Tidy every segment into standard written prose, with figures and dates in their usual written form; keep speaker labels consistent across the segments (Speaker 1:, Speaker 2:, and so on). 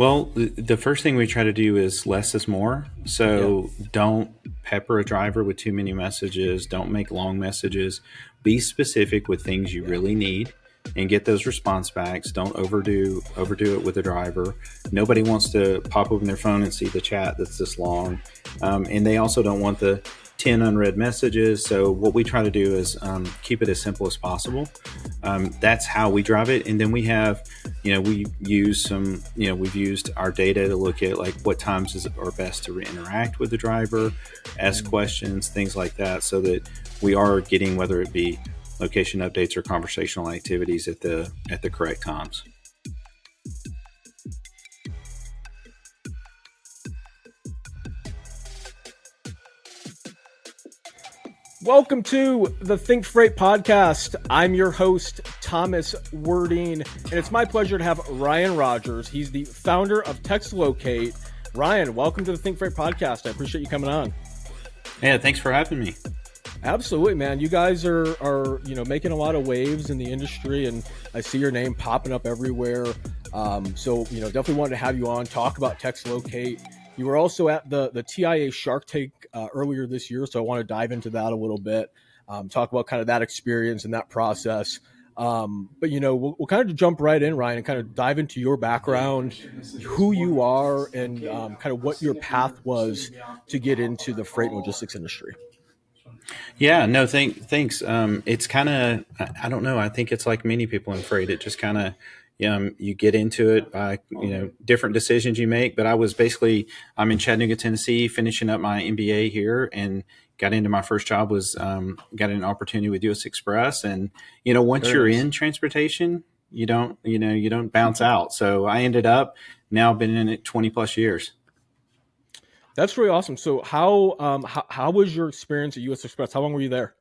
Speaker 1: Well, the first thing we try to do is less is more.
Speaker 2: Yeah.
Speaker 1: So don't pepper a driver with too many messages. Don't make long messages. Be specific with things you
Speaker 2: Yeah.
Speaker 1: really need and get those response backs. Don't overdo it with the driver. Nobody wants to pop open their phone and see the chat that's this long, and they also don't want the 10 unread messages. So what we try to do is keep it as simple as possible. That's how we drive it, and then we have we use some we've used our data to look at like what times are best to interact with the driver, ask
Speaker 2: Mm.
Speaker 1: questions, things like that, so that we are getting, whether it be location updates or conversational activities, at the correct times.
Speaker 2: Welcome to the ThinkFreight podcast. I'm your host, Thomas Wording, and it's my pleasure to have Ryan Rogers. He's the founder of TextLocate. Ryan, welcome to the ThinkFreight podcast. I appreciate you coming on.
Speaker 1: Yeah, thanks for having me.
Speaker 2: Absolutely, man. You guys are making a lot of waves in the industry, and I see your name popping up everywhere. So definitely wanted to have you on, talk about TextLocate. You were also at the TIA Shark Tank earlier this year, so I want to dive into that a little bit, talk about kind of that experience and that process. But we'll kind of jump right in, Ryan, and kind of dive into your background, who you are, and kind of what your path was to get into the freight and logistics industry.
Speaker 1: Yeah, no, thanks. It's kind of, I don't know. I think it's like many people in freight. It just kind of, you get into it by, different decisions you make. But I'm in Chattanooga, Tennessee, finishing up my MBA here, and got into my first job was, got an opportunity with US Express. And, once
Speaker 2: Very
Speaker 1: you're
Speaker 2: nice.
Speaker 1: in transportation, you don't bounce out. So I ended up now been in it 20 plus years.
Speaker 2: That's really awesome. So how was your experience at US Express? How long were you there?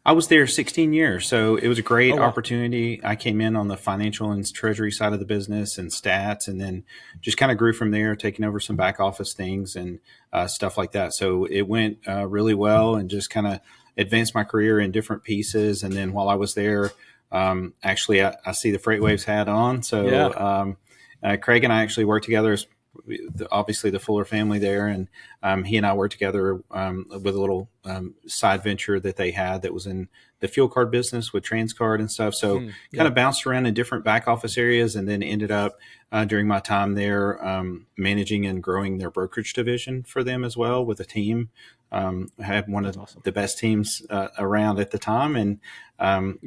Speaker 1: I was there 16 years, so it was a
Speaker 2: Oh
Speaker 1: great
Speaker 2: wow.
Speaker 1: opportunity. I came in on the financial and treasury side of the business and stats, and then just kind of grew from there, taking over some back office things and stuff like that. So it went really well, and just kind of advanced my career in different pieces. And then while I was there, actually, I see the Freight Waves hat on.
Speaker 2: Yeah.
Speaker 1: So Craig and I actually worked together as obviously the Fuller family there, and he and I worked together with a little side venture that they had that was in the fuel card business with Transcard and stuff. So kind
Speaker 2: Yeah.
Speaker 1: of bounced around in different back office areas, and then ended up during my time there managing and growing their brokerage division for them as well with a team. I had one
Speaker 2: That's
Speaker 1: of
Speaker 2: awesome.
Speaker 1: the best teams around at the time, and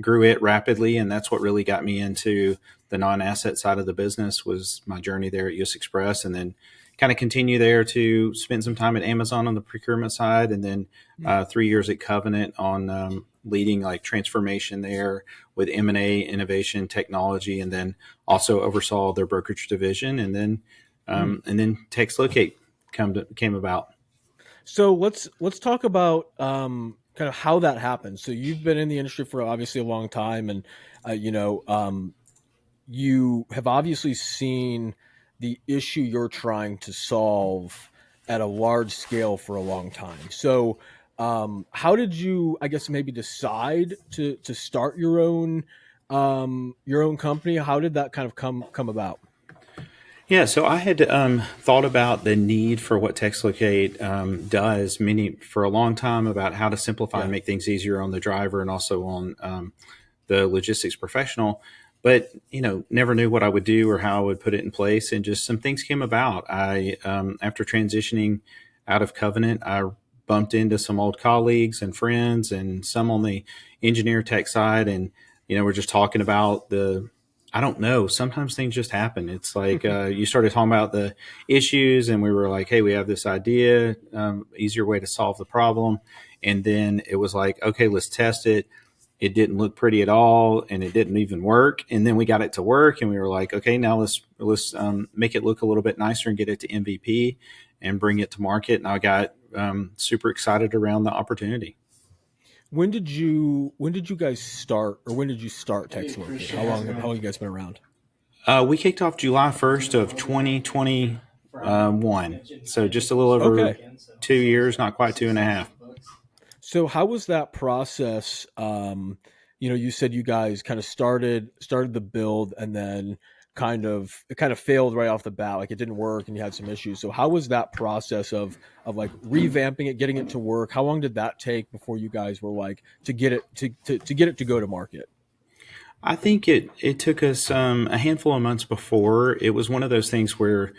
Speaker 1: grew it rapidly. And that's what really got me into the non-asset side of the business, was my journey there at US Express, and then kind of continue there to spend some time at Amazon on the procurement side, and then 3 years at Covenant on leading like transformation there with M&A, innovation, technology, and then also oversaw their brokerage division, and then TextLocate came about.
Speaker 2: So let's talk about kind of how that happened. So you've been in the industry for obviously a long time, and you have obviously seen the issue you're trying to solve at a large scale for a long time. So how did you, I guess, maybe decide to start your own company? How did that kind of come about?
Speaker 1: Yeah, so I had thought about the need for what TextLocate does many for a long time, about how to simplify and
Speaker 2: Yeah.
Speaker 1: make things easier on the driver and also on the logistics professional. But never knew what I would do or how I would put it in place, and just some things came about. I After transitioning out of Covenant, I bumped into some old colleagues and friends, and some on the engineer tech side, and we're just talking about the, I don't know. Sometimes things just happen. It's like you started talking about the issues, and we were like, "Hey, we have this idea, easier way to solve the problem." And then it was like, "Okay, let's test it." It didn't look pretty at all, and it didn't even work. And then we got it to work, and we were like, "Okay, now let's make it look a little bit nicer and get it to MVP and bring it to market." And I got super excited around the opportunity.
Speaker 2: When did you guys start, or when did you start TextLocate? How long you guys been around?
Speaker 1: We kicked off July 1st of 2021. So just a little over
Speaker 2: Okay.
Speaker 1: 2 years, not quite two and a half.
Speaker 2: So how was that process? You said you guys kind of started the build, and then it kind of failed right off the bat, like it didn't work and you had some issues. So how was that process of like revamping it, getting it to work? How long did that take before you guys were like to get it to get it to go to market?
Speaker 1: I think it took us a handful of months before. It was one of those things where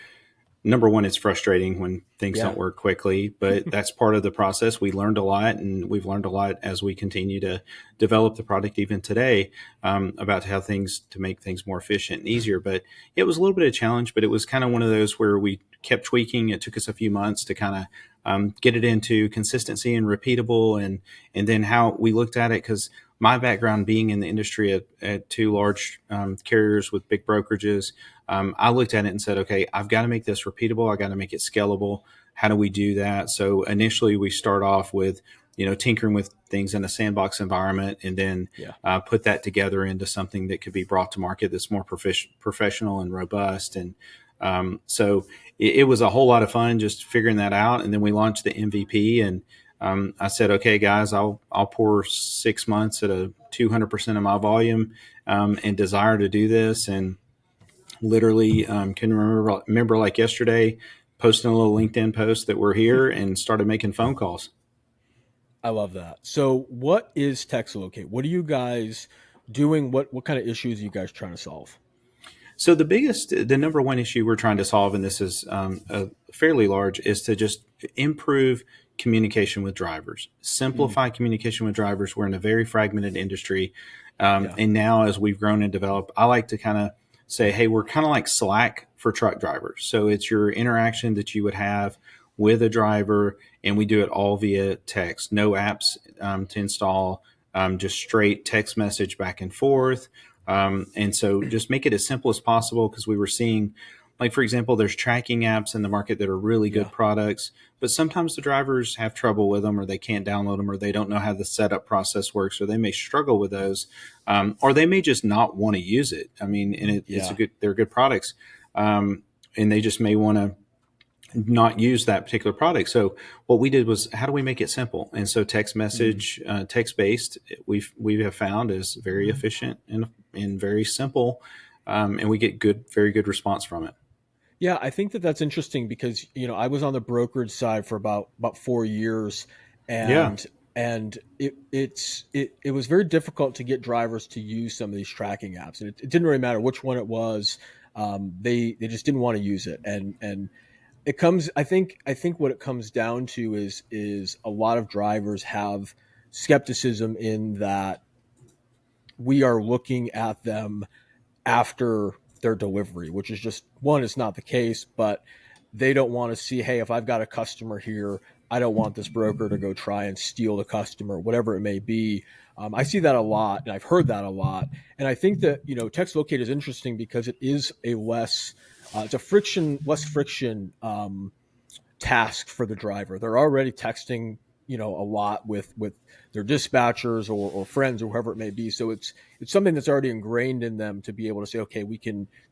Speaker 1: number one, it's frustrating when things
Speaker 2: Yeah.
Speaker 1: don't work quickly, but that's part of the process. We learned a lot, and we've learned a lot as we continue to develop the product even today, about how things to make things more efficient and easier. But it was a little bit of a challenge, but it was kind of one of those where we kept tweaking. It took us a few months to kind of get it into consistency and repeatable, and then how we looked at it, because my background being in the industry at two large carriers with big brokerages, I looked at it and said, okay, I've got to make this repeatable. I got to make it scalable. How do we do that? So initially, we start off with tinkering with things in a sandbox environment, and then
Speaker 2: Yeah.
Speaker 1: put that together into something that could be brought to market that's more professional and robust. And so it was a whole lot of fun just figuring that out. And then we launched the MVP, and I said, okay, guys, I'll pour 6 months at a 200% of my volume, and desire to do this. And literally, can remember like yesterday, posting a little LinkedIn post that we're here, and started making phone calls.
Speaker 2: I love that. So what is TextLocate? What are you guys doing? What kind of issues are you guys trying to solve?
Speaker 1: So the number one issue we're trying to solve, and this is fairly large, is to just improve communication with drivers,
Speaker 2: Mm,
Speaker 1: simplify communication with drivers. We're in a very fragmented industry,
Speaker 2: yeah.
Speaker 1: and now as we've grown and developed, I like to kind of say, hey, we're kind of like Slack for truck drivers. So it's your interaction that you would have with a driver, and we do it all via text, no apps to install, just straight text message back and forth. And so just make it as simple as possible, because we were seeing, like, for example, there's tracking apps in the market that are really
Speaker 2: Yeah.
Speaker 1: good products, but sometimes the drivers have trouble with them, or they can't download them, or they don't know how the setup process works, or they may struggle with those, or they may just not want to use it. I mean, and
Speaker 2: Yeah.
Speaker 1: they're good products. And they just may want to not use that particular product. So what we did was, how do we make it simple? And so text
Speaker 2: Mm.
Speaker 1: message, text based, we have found is very efficient and very simple, and we get very good response from it.
Speaker 2: Yeah, I think that that's interesting because I was on the brokerage side for about 4 years,
Speaker 1: Yeah.
Speaker 2: and it was very difficult to get drivers to use some of these tracking apps, and it didn't really matter which one it was. They just didn't want to use it, and it comes. I think what it comes down to is a lot of drivers have skepticism in that we are looking at them after their delivery, which is just one, it's not the case, but they don't want to see, hey, if I've got a customer here, I don't want this broker to go try and steal the customer, whatever it may be. I see that a lot, and I've heard that a lot. And I think that text locate is interesting because it is it's a less friction task for the driver. They're already texting, a lot with their dispatchers or friends or whoever it may be. So it's something that's already ingrained in them to be able to say, okay,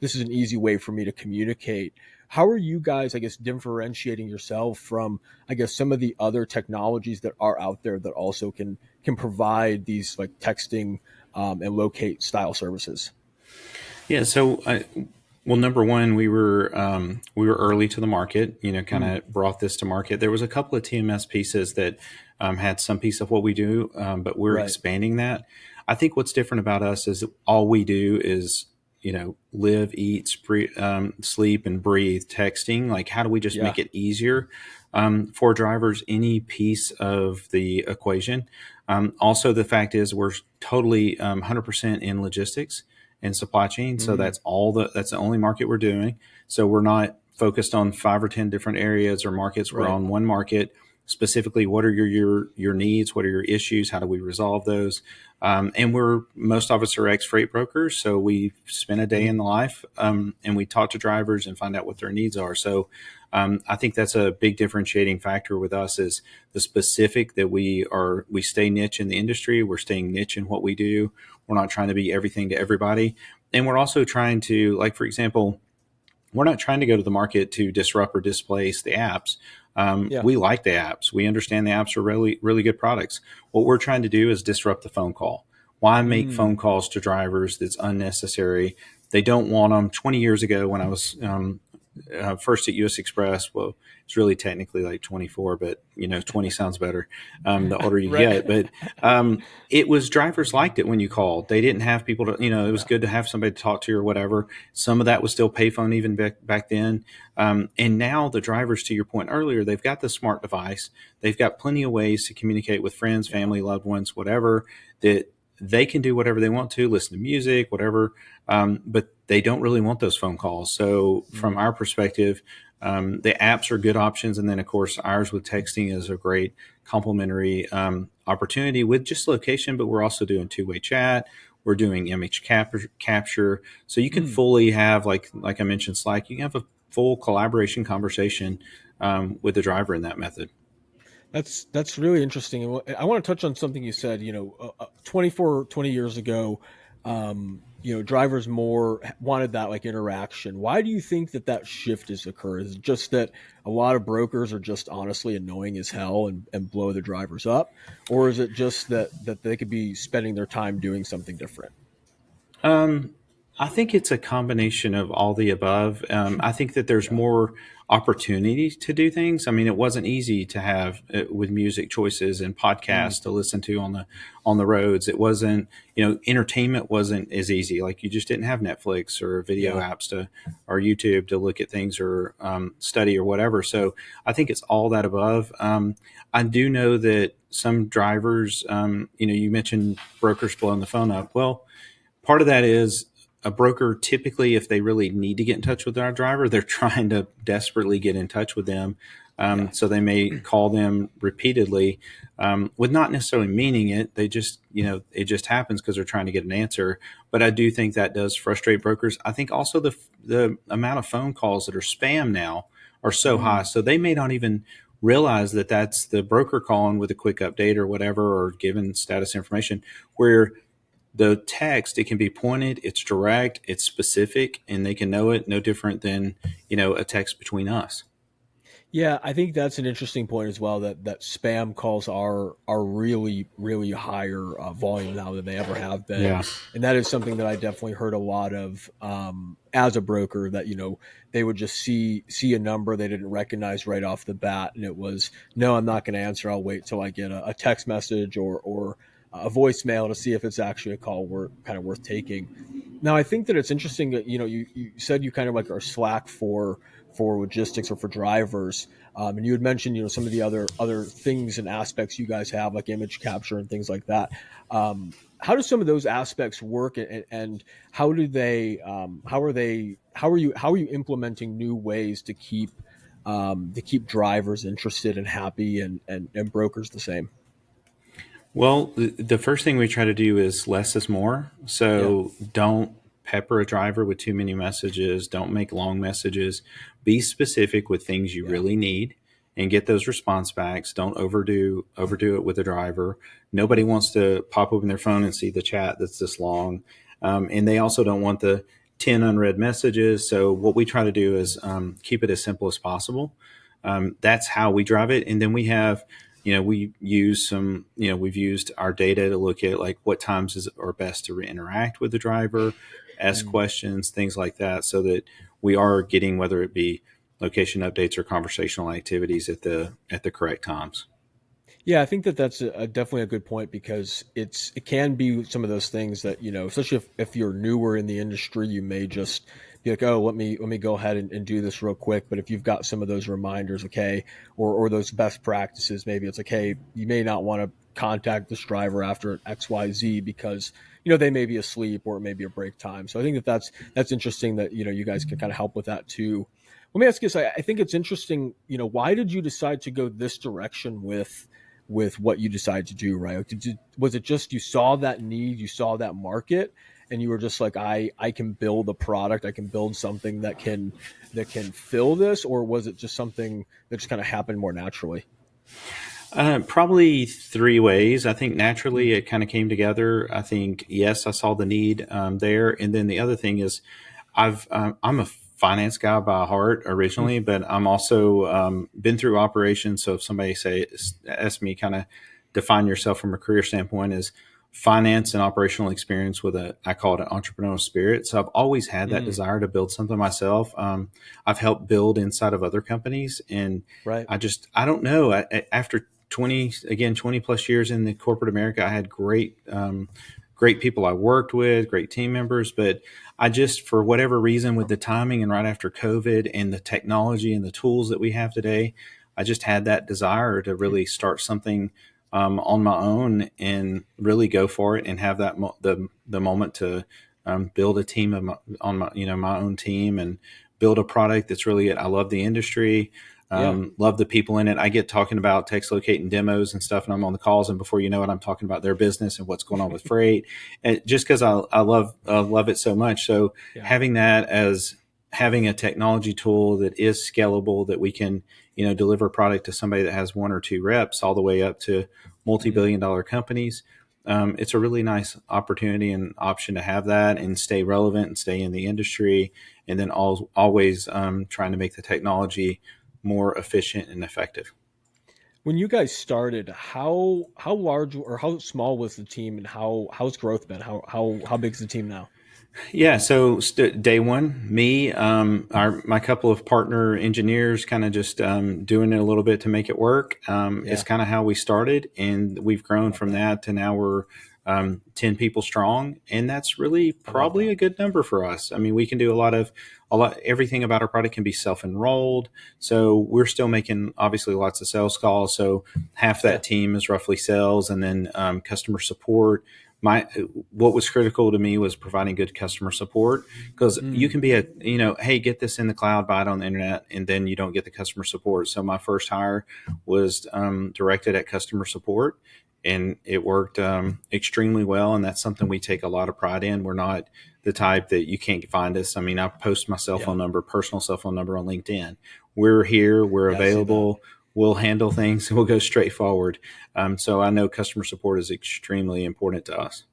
Speaker 2: this is an easy way for me to communicate. How are you guys, I guess, differentiating yourself from, I guess, some of the other technologies that are out there that also can provide these like texting and locate style services?
Speaker 1: Yeah. So, well, number one, we were early to the market. Kind
Speaker 2: Mm,
Speaker 1: of brought this to market. There was a couple of TMS pieces that had some piece of what we do, but we're
Speaker 2: right.
Speaker 1: expanding that. I think what's different about us is that all we do is live, eat, sleep, and breathe texting. Like, how do we just
Speaker 2: Yeah.
Speaker 1: make it easier for drivers? Any piece of the equation. Also, the fact is we're totally 100% in logistics and supply chain. So
Speaker 2: Mm,
Speaker 1: that's the only market we're doing. So we're not focused on 5 or 10 different areas or markets. We're
Speaker 2: right.
Speaker 1: on one market specifically. What are your needs? What are your issues? How do we resolve those? And most of us are ex freight brokers, so we spend a day
Speaker 2: Mm,
Speaker 1: in the life, and we talk to drivers and find out what their needs are. So I think that's a big differentiating factor with us, is the specific that we stay niche in the industry. We're staying niche in what we do. We're not trying to be everything to everybody. And we're also trying to, like, for example, we're not trying to go to the market to disrupt or displace the apps.
Speaker 2: yeah.
Speaker 1: We like the apps. We understand the apps are really, really good products. What we're trying to do is disrupt the phone call. Why make phone
Speaker 2: Mm,
Speaker 1: calls to drivers that's unnecessary? They don't want them. 20 years ago, when I was first at US Express, well, it's really technically like 24, but 20 sounds better the older you
Speaker 2: Right.
Speaker 1: get. But it was, drivers liked it when you called. They didn't have people to, it was
Speaker 2: Yeah.
Speaker 1: good to have somebody to talk to or whatever. Some of that was still payphone even back then. And now the drivers, to your point earlier, they've got the smart device. They've got plenty of ways to communicate with friends,
Speaker 2: Yeah.
Speaker 1: family, loved ones, whatever, that they can do whatever they want to, listen to music, whatever. But they don't really want those phone calls. So from
Speaker 2: Mm.
Speaker 1: our perspective, the apps are good options. And then, of course, ours with texting is a great complementary opportunity with just location, but we're also doing two-way chat. We're doing image capture. So you can
Speaker 2: Mm.
Speaker 1: fully have, like I mentioned, Slack, you can have a full collaboration conversation with the driver in that method.
Speaker 2: That's really interesting. And I want to touch on something you said. 20 years ago, drivers more wanted that like interaction. Why do you think that that shift has occurred? Is it just that a lot of brokers are just honestly annoying as hell and blow the drivers up, or is it just that they could be spending their time doing something different?
Speaker 1: Um, I think it's a combination of all the above. I think that there's
Speaker 2: Yeah.
Speaker 1: more opportunity to do things. I mean, it wasn't easy to have with music choices and
Speaker 2: Mm.
Speaker 1: podcasts to listen to on the roads. It wasn't, entertainment wasn't as easy. Like you just didn't have Netflix or video
Speaker 2: Yeah.
Speaker 1: apps to or YouTube to look at things or study or whatever. So I think it's all that above. I do know that some drivers, you mentioned brokers blowing the phone up. Well, part of that is a broker typically, if they really need to get in touch with our driver, they're trying to desperately get in touch with them.
Speaker 2: Yeah.
Speaker 1: So they may call them repeatedly with not necessarily meaning it. They just, it just happens because they're trying to get an answer. But I do think that does frustrate brokers. I think also the amount of phone calls that are spam now are so high.
Speaker 2: Mm.
Speaker 1: So they may not even realize that that's the broker calling with a quick update or whatever, or giving status information, where the text, it can be pointed, it's direct, it's specific, and they can know it no different than a text between us.
Speaker 2: Yeah, I think that's an interesting point as well. That spam calls are really higher volume now than they ever have been,
Speaker 1: Yeah.
Speaker 2: and that is something that I definitely heard a lot of as a broker. That they would just see a number they didn't recognize right off the bat, and it was no, I'm not going to answer. I'll wait till I get a text message or a voicemail to see if it's actually a call kind of worth taking. Now, I think that it's interesting that you said you kind of like are Slack for logistics or for drivers, and you had mentioned some of the other things and aspects you guys have like image capture and things like that. How do some of those aspects work, and how are you implementing new ways to keep drivers interested and happy and brokers the same?
Speaker 1: Well, the first thing we try to do is less is more.
Speaker 2: Yeah.
Speaker 1: So don't pepper a driver with too many messages. Don't make long messages. Be specific with things you
Speaker 2: Yeah.
Speaker 1: really need and get those response backs. Don't overdo it with the driver. Nobody wants to pop open their phone and see the chat that's this long, and they also don't want the 10 unread messages. So what we try to do is keep it as simple as possible. That's how we drive it, and then we have we use we've used our data to look at like what times are best to interact with the driver, ask
Speaker 2: Mm.
Speaker 1: questions, things like that, so that we are getting, whether it be location updates or conversational activities, at the correct times.
Speaker 2: Yeah, I think that that's definitely a good point because it can be some of those things that especially if you're newer in the industry, you may just be like, oh, let me go ahead and do this real quick. But if you've got some of those reminders, okay, or those best practices, maybe it's like, hey, you may not want to contact this driver after XYZ because they may be asleep or it may be a break time. So I think that's interesting that you guys can kind of help with that too. Let me ask you this: I think it's interesting. Why did you decide to go this direction with what you decide to do, right? Like, was it just you saw that need, you saw that market, and you were just like, I can build a product, I can build something that can fill this, or was it just something that just kind of happened more naturally?
Speaker 1: Probably three ways. I think
Speaker 2: Mm.
Speaker 1: naturally it kind of came together. I think, yes, I saw the need there. And then the other thing is I'm a finance guy by heart
Speaker 2: Mm.
Speaker 1: originally, but I'm also been through operations. So if somebody ask me kind of define yourself from a career standpoint, is finance and operational experience with I call it an entrepreneurial spirit. So I've always had that
Speaker 2: Mm,
Speaker 1: desire to build something myself. I've helped build inside of other companies, and
Speaker 2: right.
Speaker 1: I don't know. After 20 plus years in the corporate America, I had great people I worked with, great team members, but I just, for whatever reason, with the timing and right after COVID and the technology and the tools that we have today, I just had that desire to really start something on my own and really go for it and have the moment to build a team on my my own team and build a product that's really it. I love the industry.
Speaker 2: Yeah.
Speaker 1: Love the people in it. I get talking about TextLocate and demos and stuff, and I'm on the calls, and before you know it, I'm talking about their business and what's going on with freight, and just because I love it so much. So
Speaker 2: Yeah.
Speaker 1: having that as having a technology tool that is scalable, that we can deliver product to somebody that has one or two reps, all the way up to
Speaker 2: Mhm.
Speaker 1: multi-billion-dollar companies. It's a really nice opportunity and option to have that and stay relevant and stay in the industry, and then always trying to make the technology more efficient and effective.
Speaker 2: When you guys started, how large or how small was the team, and how's growth been? How big's the team now?
Speaker 1: Yeah, so day one, me, my couple of partner engineers, kind of just doing it a little bit to make it work. Is
Speaker 2: Yeah,
Speaker 1: kind of how we started, and we've grown
Speaker 2: love
Speaker 1: from
Speaker 2: that.
Speaker 1: that to now we're 10 people strong, and that's really
Speaker 2: I love
Speaker 1: probably
Speaker 2: that.
Speaker 1: a good number for us. I mean, we can do a lot. Everything about our product can be self-enrolled, so we're still making obviously lots of sales calls. So half
Speaker 2: Yeah.
Speaker 1: that team is roughly sales, and then customer support. My What was critical to me was providing good customer support, because you
Speaker 2: Mm,
Speaker 1: can be hey, get this in the cloud, buy it on the internet, and then you don't get the customer support. So my first hire was directed at customer support, and it worked extremely well, and that's something we take a lot of pride in. We're not the type that you can't find us. I mean, I post my
Speaker 2: yeah.
Speaker 1: personal cell phone number on LinkedIn. We're here, we're
Speaker 2: Yeah, I see that.
Speaker 1: available, we'll handle things, we'll go straight forward. So I know customer support is extremely important to us.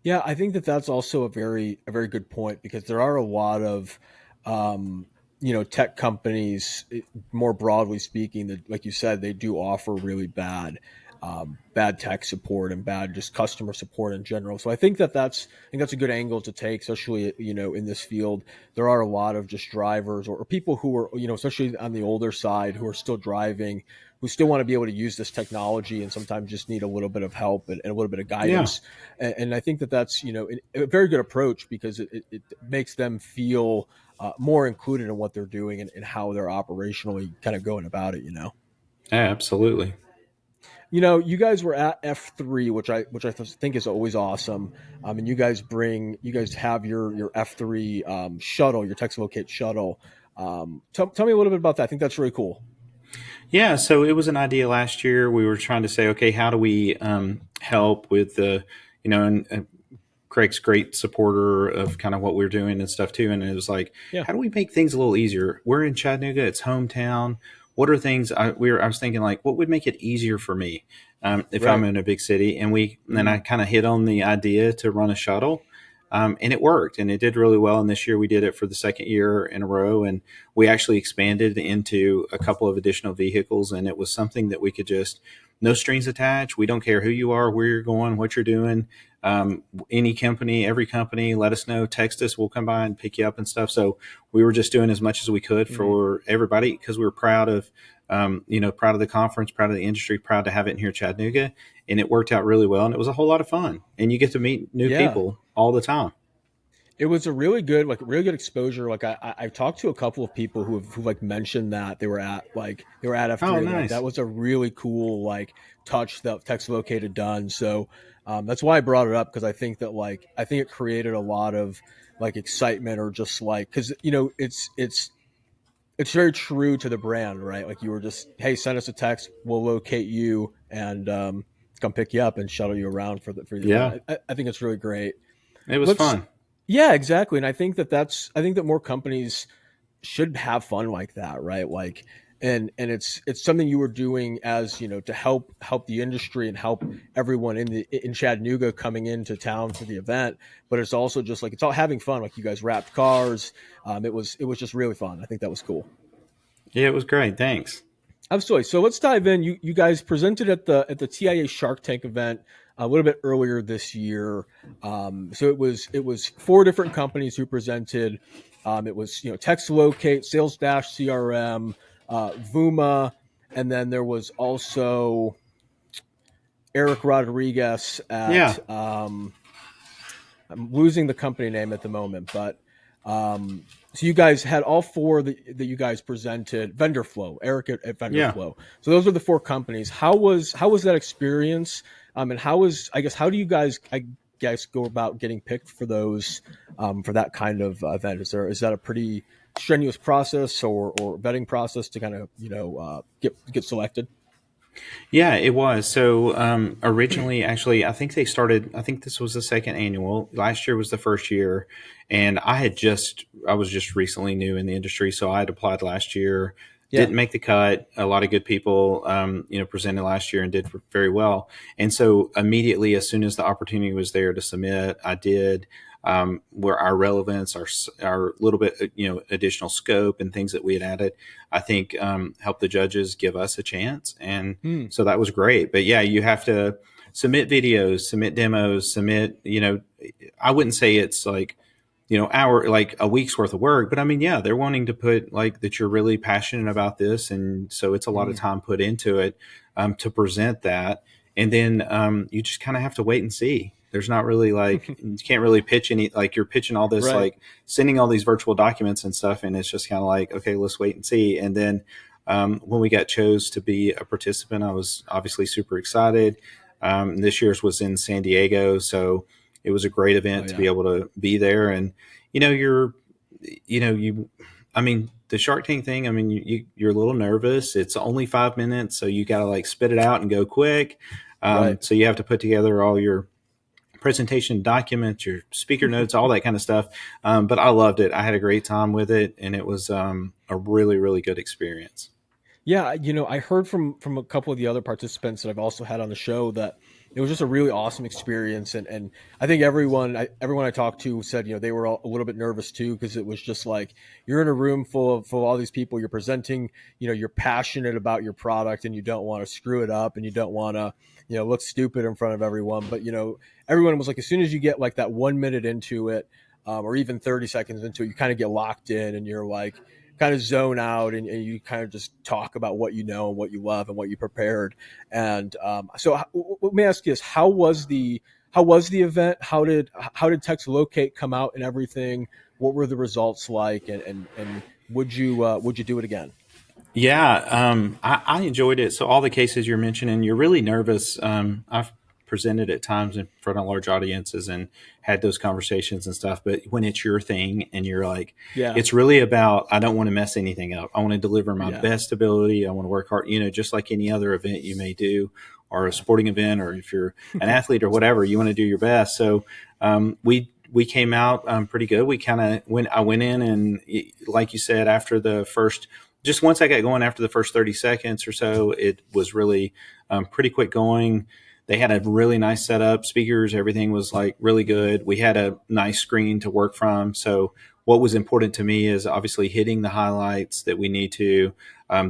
Speaker 2: Yeah, I think that that's also a very good point, because there are a lot of um, tech companies, more broadly speaking, that, like you said, they do offer really bad tech support and bad just customer support in general. So I think that's a good angle to take, especially in this field. There are a lot of just drivers, or people who are, especially on the older side, who are still driving, who still want to be able to use this technology, and sometimes just need a little bit of help and a little bit of
Speaker 1: Yeah.
Speaker 2: guidance. And I think that that's a very good approach, because it makes them feel more included in what they're doing, and how they're operationally kind of going about it.
Speaker 1: Yeah, absolutely.
Speaker 2: You guys were at F3, which I think is always awesome. And you guys have your F3 shuttle, your TextLocate shuttle. Tell me a little bit about that. I think that's really cool.
Speaker 1: Yeah, so it was an idea last year. We were trying to say, okay, how do we help with and Craig's great supporter of kind of what we're doing and stuff too. And it was like,
Speaker 2: Yeah.
Speaker 1: how do we make things a little easier? We're in Chattanooga, it's hometown. What are things I was thinking, like, what would make it easier for me if I'm
Speaker 2: Right.
Speaker 1: in a big city? And I
Speaker 2: Mm,
Speaker 1: kind of hit on the idea to run a shuttle. And it worked, and it did really well. And this year we did it for the second year in a row, and we actually expanded into a couple of additional vehicles. And it was something that we could just, no strings attached. We don't care who you are, where you're going, what you're doing. Any company, every company, let us know, text us, we'll come by and pick you up and stuff. So we were just doing as much as we could
Speaker 2: mm.
Speaker 1: for everybody, because we were proud of, proud of the conference, proud of the industry, proud to have it in here in Chattanooga. And it worked out really well. And it was a whole lot of fun. And you get to meet new
Speaker 2: Yeah.
Speaker 1: people all the time.
Speaker 2: It was a really good exposure. Like I talked to a couple of people who like mentioned that they were at
Speaker 1: Oh,
Speaker 2: F3, and that
Speaker 1: nice.
Speaker 2: was a really cool like touch that TextLocate had done. So that's why I brought it up, because I think it created a lot of like excitement, or just like, because it's very true to the brand, right? Like, you were just, hey, send us a text, we'll locate you, and come pick you up and shuttle you around for the
Speaker 1: Yeah,
Speaker 2: event. I think it's really great.
Speaker 1: it was
Speaker 2: Let's
Speaker 1: fun.
Speaker 2: Yeah, exactly. And I think that more companies should have fun like that, right? Like, and it's something you were doing, as to help the industry and help everyone in Chattanooga coming into town for the event. But it's also just like, it's all having fun. Like, you guys wrapped cars. It was just really fun. I think that was cool.
Speaker 1: Yeah, it was great. Thanks.
Speaker 2: Absolutely. So let's dive in. You guys presented at the TIA Shark Tank event a little bit earlier this year. So it was four different companies who presented. It was TextLocate, Sales Dash CRM, Vuma, and then there was also Eric Rodriguez at
Speaker 1: Yeah,
Speaker 2: I'm losing the company name at the moment, but so you guys had all four that you guys presented. Vendor Flow, Eric at Vendor
Speaker 1: yeah.
Speaker 2: Flow. So those are the four companies. How was that experience? And how do you guys go about getting picked for those for that kind of event? Is that a pretty strenuous process or vetting process to kind of get selected?
Speaker 1: Yeah, it was. So originally, actually, I think they started. I think this was the second annual. Last year was the first year, and I was just recently new in the industry, so I had applied last year.
Speaker 2: Yeah.
Speaker 1: Didn't make the cut. A lot of good people, presented last year and did very well. And so immediately, as soon as the opportunity was there to submit, I did. Where our relevance, our little bit, additional scope and things that we had added, I think helped the judges give us a chance, and
Speaker 2: Hmm.
Speaker 1: so that was great. But yeah, you have to submit videos, submit demos, submit. I wouldn't say it's like hour like a week's worth of work, but I mean, yeah, they're wanting to put like that you're really passionate about this, and so it's a lot of
Speaker 2: Hmm.
Speaker 1: time put into it to present that, and then you just kind of have to wait and see. There's not really like you can't really pitch any like you're pitching all this
Speaker 2: Right.
Speaker 1: like sending all these virtual documents and stuff, and it's just kind of like okay, let's wait and see. And then when we got chose to be a participant, I was obviously super excited. This year's was in San Diego, so it was a great
Speaker 2: Oh
Speaker 1: event to be
Speaker 2: yeah.
Speaker 1: able to be there. And you're, you, I mean, the Shark Tank thing. I mean, you're a little nervous. It's only 5 minutes, so you got to like spit it out and go quick.
Speaker 2: Right.
Speaker 1: So you have to put together all your presentation documents, your speaker notes, all that kind of stuff. But I loved it. I had a great time with it, and it was a really, really good experience.
Speaker 2: Yeah, I heard from a couple of the other participants that I've also had on the show that it was just a really awesome experience, and I think everyone I talked to said they were all a little bit nervous too because it was just like you're in a room full of all these people, you're presenting, you're passionate about your product and you don't want to screw it up and you don't want to look stupid in front of everyone, but everyone was like as soon as you get like that 1 minute into it, or even 30 seconds into it, you kind of get locked in and you're like kind of zone out and you kind of just talk about what you know and what you love and what you prepared. And let me ask you this: how was the event? How did Text Locate come out and everything? What were the results like? And would you do it again?
Speaker 1: Yeah, I enjoyed it. So all the cases you're mentioning, you're really nervous. I've presented at times in front of large audiences and had those conversations and stuff. But when it's your thing and you're like,
Speaker 2: Yeah,
Speaker 1: it's really about, I don't want to mess anything up. I want to deliver my
Speaker 2: yeah,
Speaker 1: best ability. I want to work hard, just like any other event you may do or a sporting event, or if you're an athlete or whatever, you want to do your best. So we came out pretty good. We kind of I went in and like you said, after the first just once I got going after the first 30 seconds or so, it was really pretty quick going. They had a really nice setup, speakers, everything was like really good. We had a nice screen to work from. So, what was important to me is obviously hitting the highlights that we need to,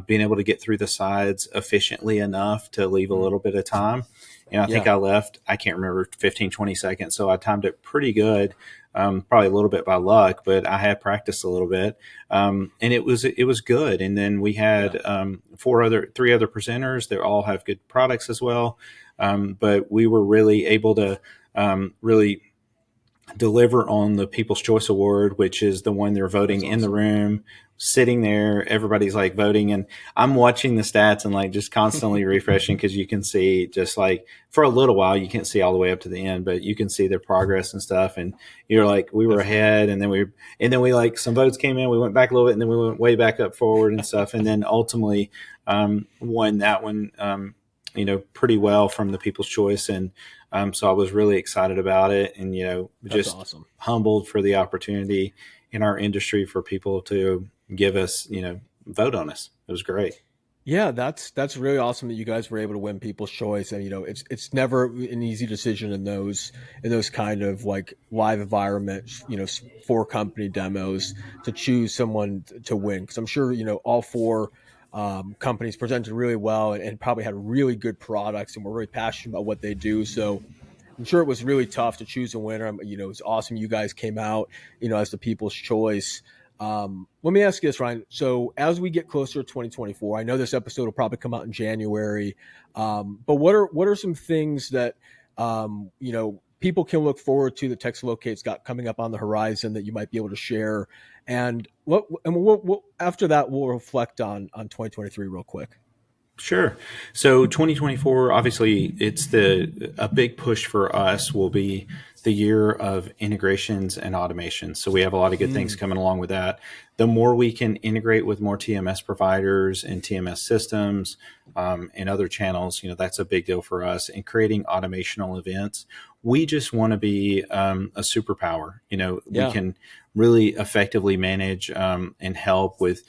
Speaker 1: being able to get through the sides efficiently enough to leave a
Speaker 2: mm,
Speaker 1: little bit of time. And I think
Speaker 2: yeah,
Speaker 1: I left, I can't remember, 15, 20 seconds. So I timed it pretty good, probably a little bit by luck, but I had practiced a little bit. And it was good. And then we
Speaker 2: yeah,
Speaker 1: had three other presenters. They all have good products as well, but we were really able to really deliver on the People's Choice Award, which is the one they're voting
Speaker 2: that's
Speaker 1: in the
Speaker 2: awesome.
Speaker 1: room, sitting there. Everybody's like voting, and I'm watching the stats and like just constantly refreshing because you can see just like for a little while you can't see all the way up to the end, but you can see their progress and stuff. And you're like, we were
Speaker 2: Definitely.
Speaker 1: ahead, and then we like some votes came in, we went back a little bit, and then we went way back up forward and stuff, and then ultimately won that one. Pretty well from the People's Choice, and so I was really excited about it, and
Speaker 2: That's
Speaker 1: just
Speaker 2: awesome.
Speaker 1: humbled for the opportunity in our industry for people to give us, vote on us. It was great.
Speaker 2: Yeah, that's really awesome that you guys were able to win People's Choice, and it's never an easy decision in those kind of like live environments, for company demos to choose someone to win. Because I'm sure all four companies, presented really well, and probably had really good products and were really passionate about what they do. So I'm sure it was really tough to choose a winner. It was awesome you guys came out, as the people's choice. Let me ask you this, Ryan. So as we get closer to 2024, I know this episode will probably come out in January, but what are some things that people can look forward to that TextLocate's got coming up on the horizon that you might be able to share? And what after that we'll reflect on 2023 real quick.
Speaker 1: Sure. So 2024, obviously, a big push for us will be the year of integrations and automation. So we have a lot of good things coming along with that. The more we can integrate with more TMS providers and TMS systems and other channels, that's a big deal for us. And creating automational events, we just want to be a superpower. We can really effectively manage and help with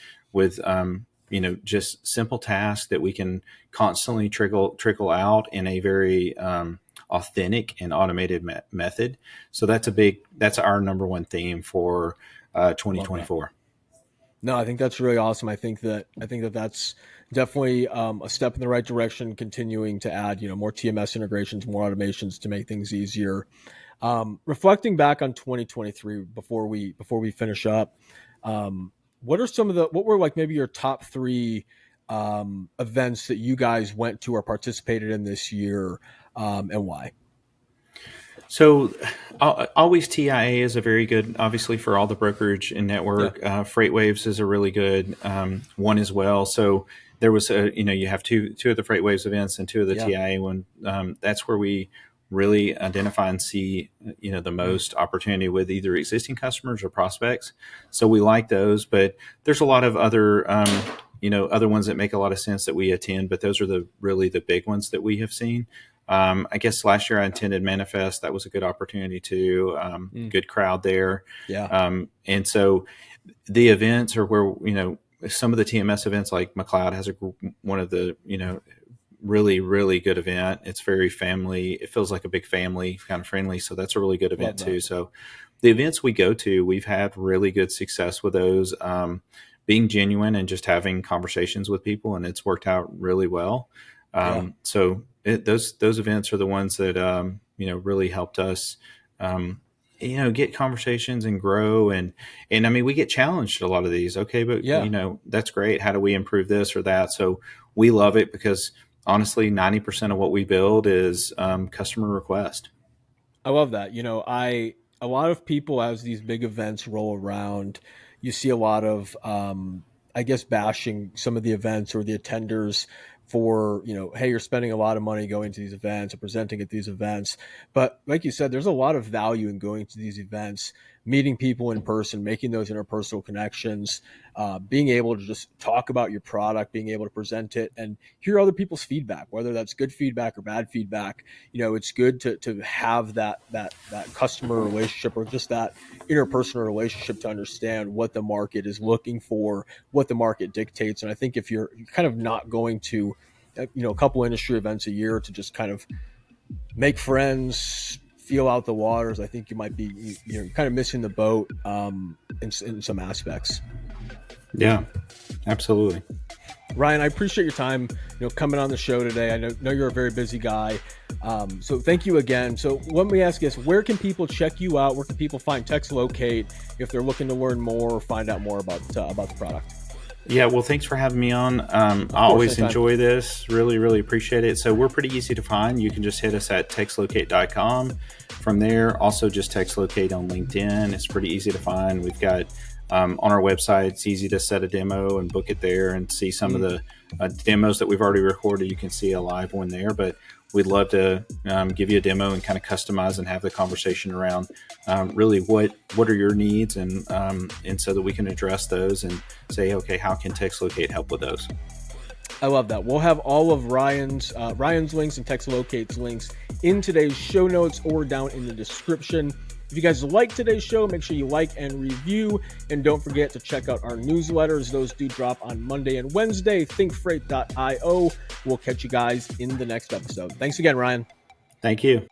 Speaker 1: just simple tasks that we can constantly trickle out in a very authentic and automated method. So that's our number one theme for 2024.
Speaker 2: No, I think that's really awesome. I think that that's definitely a step in the right direction, continuing to add, more TMS integrations, more automations to make things easier. Reflecting back on 2023 before we finish up, what were like maybe your top three events that you guys went to or participated in this year, and why?
Speaker 1: So always TIA is a very good, obviously, for all the brokerage and network. Yeah. Freight Waves is a really good one as well. So there was you have two of the Freight Waves events and two of the TIA one. That's where we really identify and see the most opportunity with either existing customers or prospects. So we like those, but there's a lot of other other ones that make a lot of sense that we attend, but those are really the big ones that we have seen. I guess last year I attended Manifest. That was a good opportunity too. Good crowd there.
Speaker 2: Yeah.
Speaker 1: And so the events are where some of the TMS events, like McLeod has one of the really, really good event. It's very family. It feels like a big family, kind of friendly. So that's a really good event too. So the events we go to, we've had really good success with those, being genuine and just having conversations with people, and it's worked out really well. So those events are the ones that, really helped us, get conversations and grow. And I mean, we get challenged at a lot of these. Okay, but that's great. How do we improve this or that? So we love it because honestly, 90% of what we build is customer request.
Speaker 2: I love that. A lot of people, as these big events roll around, you see a lot of, bashing some of the events or the attenders for, hey, you're spending a lot of money going to these events and presenting at these events. But like you said, there's a lot of value in going to these events, meeting people in person, making those interpersonal connections, being able to just talk about your product, being able to present it and hear other people's feedback, whether that's good feedback or bad feedback. It's good to have that customer relationship or just that interpersonal relationship to understand what the market is looking for, what the market dictates. And I think if you're kind of not going to, a couple industry events a year to just kind of make friends, feel out the waters, I think you might be kind of missing the boat in some aspects.
Speaker 1: Yeah, absolutely.
Speaker 2: Ryan, I appreciate your time, coming on the show today. I know you're a very busy guy. So thank you again. So let me ask you this, where can people check you out? Where can people find TextLocate if they're looking to learn more or find out more about the product?
Speaker 1: Yeah, well, thanks for having me on. I always enjoy this. Really, really appreciate it. So we're pretty easy to find. You can just hit us at textlocate.com. From there, also just TextLocate on LinkedIn. It's pretty easy to find. We've got on our website, it's easy to set a demo and book it there and see some of the demos that we've already recorded. You can see a live one there, but we'd love to give you a demo and kind of customize and have the conversation around really what are your needs and so that we can address those and say, okay, how can TextLocate help with those?
Speaker 2: I love that. We'll have all of Ryan's links and TextLocate's links in today's show notes or down in the description. If you guys like today's show, make sure you like and review. And don't forget to check out our newsletters. Those do drop on Monday and Wednesday, thinkfreight.io. We'll catch you guys in the next episode. Thanks again, Ryan.
Speaker 1: Thank you.